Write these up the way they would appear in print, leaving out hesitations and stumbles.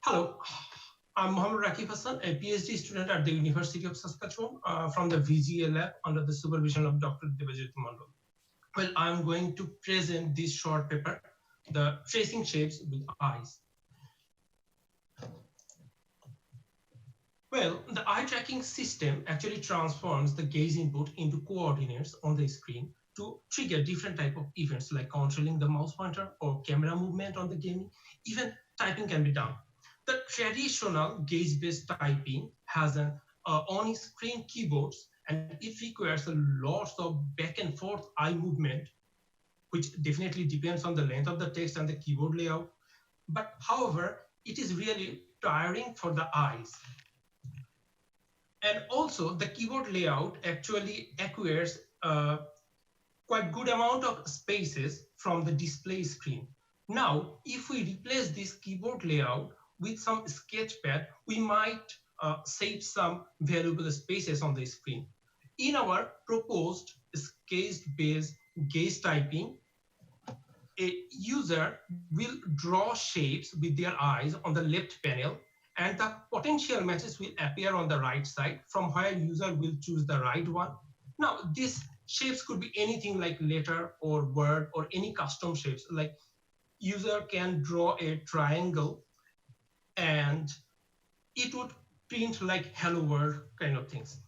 Hello, I'm Mohammed Rakib Hasan, a PhD student at the University of Saskatchewan from the VGA lab under the supervision of Dr. Debajyoti Mandal. Well, I'm going to present this short paper, The Tracing Shapes with Eyes. Well, the eye tracking system actually transforms the gaze input into coordinates on the screen to trigger different type of events like controlling the mouse pointer or camera movement on the gaming. Even typing can be done. The traditional gaze-based typing has an on-screen keyboards and it requires a lot of back and forth eye movement, which definitely depends on the length of the text and the keyboard layout. But however, it is really tiring for the eyes. And also the keyboard layout actually acquires quite good amount of spaces from the display screen. Now, if we replace this keyboard layout with some sketchpad, we might save some valuable spaces on the screen. In our proposed sketch-based gaze typing, a user will draw shapes with their eyes on the left panel and the potential matches will appear on the right side from where user will choose the right one. Now, these shapes could be anything like letter or word or any custom shapes, like user can draw a triangle and it would print like hello world kind of things.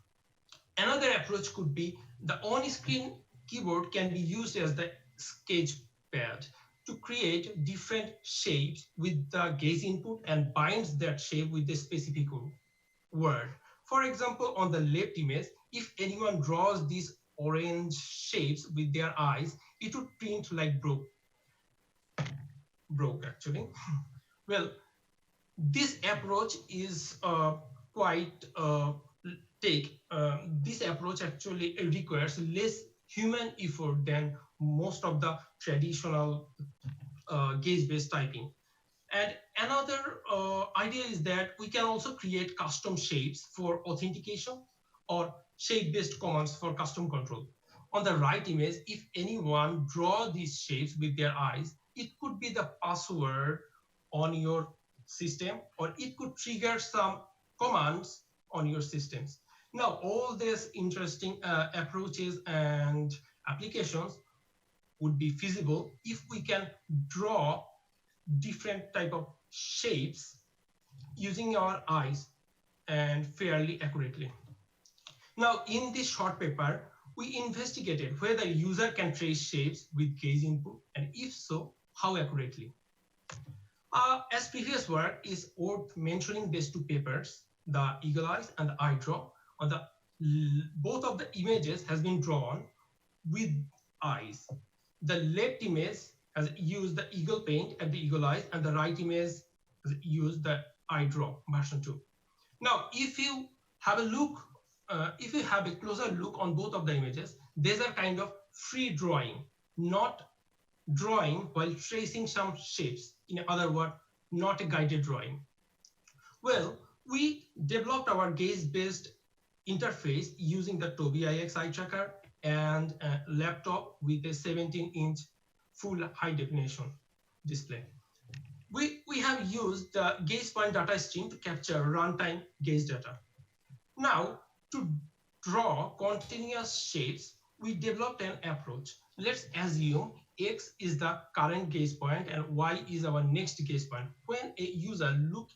Another approach could be the on-screen keyboard can be used as the sketch pad to create different shapes with the gaze input and binds that shape with a specific word. For example, on the left image, if anyone draws these orange shapes with their eyes, it would print like broke actually. Well, this approach is quite this approach actually requires less human effort than most of the traditional gaze-based typing. And another idea is that we can also create custom shapes for authentication or shape-based commands for custom control. On the right image, if anyone draw these shapes with their eyes, it could be the password on your system, or it could trigger some commands on your systems. Now, all these interesting approaches and applications would be feasible if we can draw different type of shapes using our eyes and fairly accurately. Now, in this short paper, we investigated whether user can trace shapes with gaze input, and if so, how accurately. As previous work is worth mentioning these two papers, the eagle eyes and the eye draw. On the both of the images has been drawn with eyes. The left image has used the eagle paint and the eagle eyes, and the right image has used the eye draw version 2. Now, if you have a look, if you have a closer look on both of the images, these are kind of free drawing, not drawing while tracing some shapes. In other words, not a guided drawing. Well, we developed our gaze-based interface using the Tobii IX eye tracker and a laptop with a 17-inch full high definition display. We have used the gaze point data stream to capture runtime gaze data. Now, to draw continuous shapes, we developed an approach. Let's assume X is the current gaze point and Y is our next gaze point. When a user looks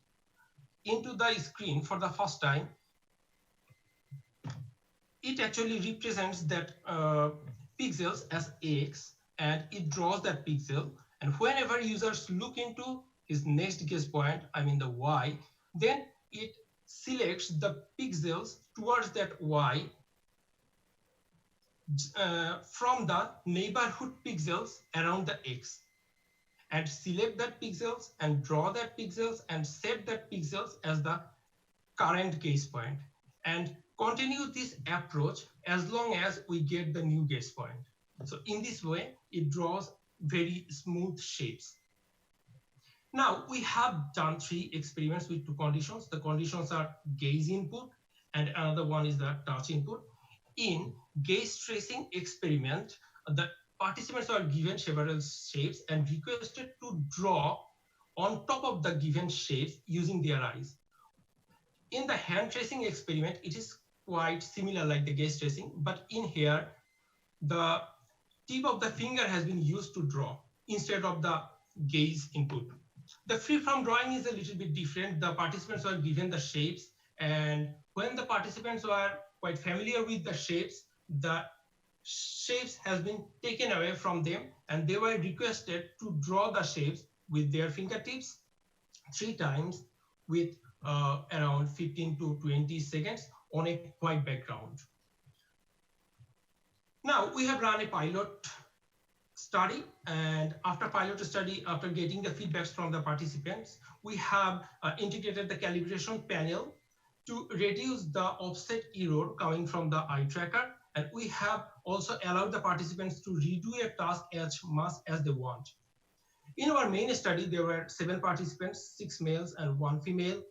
into the screen for the first time, it actually represents that pixels as X and it draws that pixel. And whenever users look into his next gaze point, I mean the Y, then it selects the pixels towards that Y from the neighborhood pixels around the X, and select that pixels and draw that pixels and set that pixels as the current gaze point, and continue this approach as long as we get the new gaze point. So in this way, it draws very smooth shapes. Now, we have done 3 experiments with 2 conditions. The conditions are gaze input and another one is the touch input. In gaze tracing experiment, the participants were given several shapes and requested to draw on top of the given shapes using their eyes. In the hand tracing experiment, it is quite similar like the gaze tracing, but in here, the tip of the finger has been used to draw instead of the gaze input. The free-form drawing is a little bit different. The participants were given the shapes, and when the participants were quite familiar with the shapes has been taken away from them, and they were requested to draw the shapes with their fingertips 3 times with around 15 to 20 seconds on a white background. Now we have run a pilot study, and after pilot study, after getting the feedbacks from the participants, we have integrated the calibration panel to reduce the offset error coming from the eye tracker, and we have also allowed the participants to redo a task as much as they want. In our main study, there were 7 participants, 6 males and 1 female.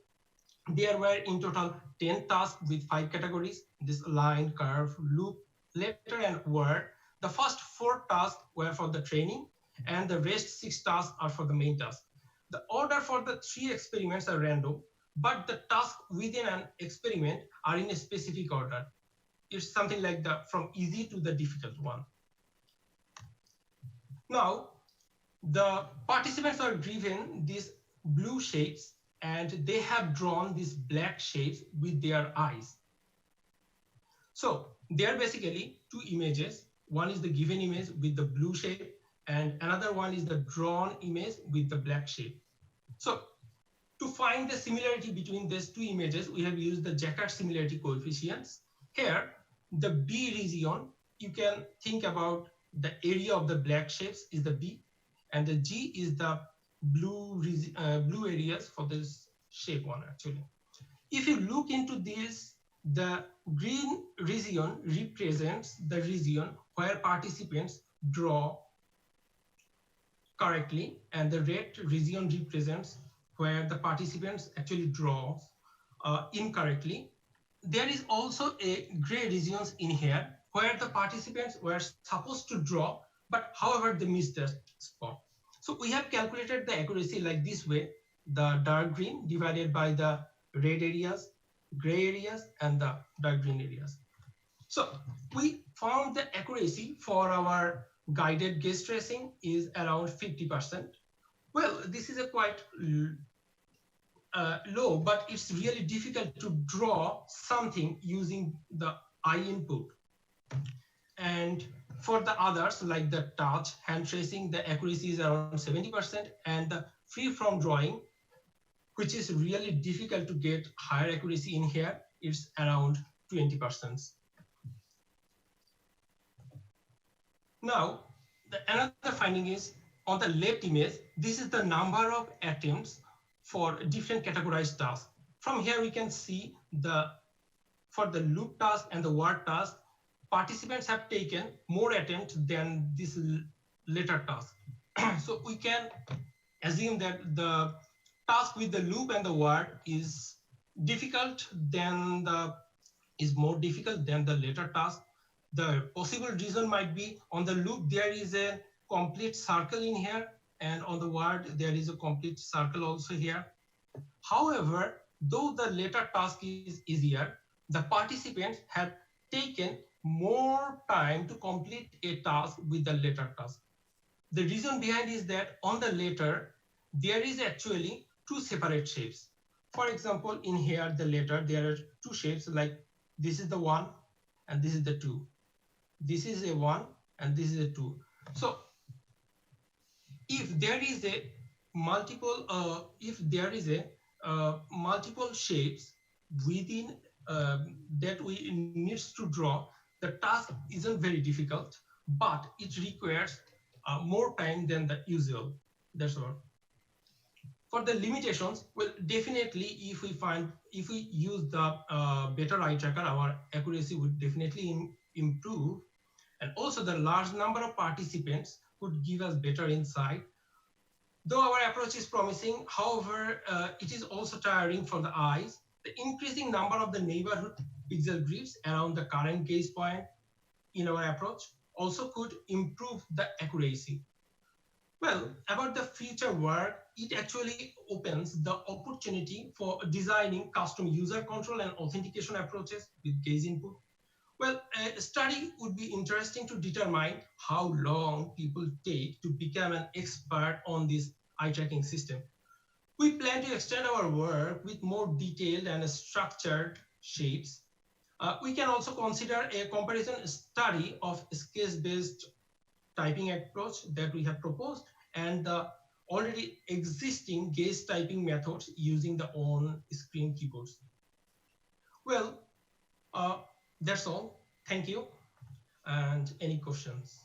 There were in total 10 tasks with 5 categories: this line, curve, loop, letter, and word. The first 4 tasks were for the training, and the rest 6 tasks are for the main task. The order for the 3 experiments are random, but the tasks within an experiment are in a specific order. It's something like from easy to the difficult one. Now, the participants are given these blue shapes, and they have drawn these black shapes with their eyes. So there are basically 2 images. One is the given image with the blue shape, and another one is the drawn image with the black shape. So to find the similarity between these 2 images, we have used the Jaccard similarity coefficients. Here, the B region, you can think about the area of the black shapes is the B, and the G is the blue areas for this shape one actually. If you look into this, the green region represents the region where participants draw correctly, and the red region represents where the participants actually draw incorrectly. There is also a gray regions in here where the participants were supposed to draw, but however they missed the spot. So we have calculated the accuracy like this way: the dark green divided by the red areas, gray areas, and the dark green areas. So we found the accuracy for our guided gaze tracing is around 50%. Well, this is a quite low, but it's really difficult to draw something using the eye input. And for the others, like the touch, hand tracing, the accuracy is around 70%, and the free-form drawing, which is really difficult to get higher accuracy in here, it's around 20%. Now, another finding is on the left image, this is the number of attempts for different categorized tasks. From here, we can see for the loop task and the word task, participants have taken more attempts than this letter task. So we can assume that the task with the loop and the word is more difficult than the letter task. The possible reason might be on the loop, there is a complete circle in here, and on the word, there is a complete circle also here. However, though the letter task is easier, the participants have taken more time to complete a task with the letter task. The reason behind is that on the letter, there is actually 2 separate shapes. For example, in here, the letter, there are 2 shapes, like this is the 1 and this is the 2. This is a 1 and this is a 2. So if there is a multiple shapes within that we needs to draw, the task isn't very difficult, but it requires more time than the usual. That's all. For the limitations, well, definitely if we use the better eye tracker, our accuracy would definitely improve, and also the large number of participants could give us better insight. Though our approach is promising, however, it is also tiring for the eyes. The increasing number of the neighborhood pixel grids around the current gaze point in our approach also could improve the accuracy. Well, about the future work, it actually opens the opportunity for designing custom user control and authentication approaches with gaze input. Well, a study would be interesting to determine how long people take to become an expert on this eye tracking system. We plan to extend our work with more detailed and structured shapes. We can also consider a comparison study of sketch-based typing approach that we have proposed and the already existing gaze typing methods using the on-screen keyboards. Well, uh, that's all. Thank you. And any questions?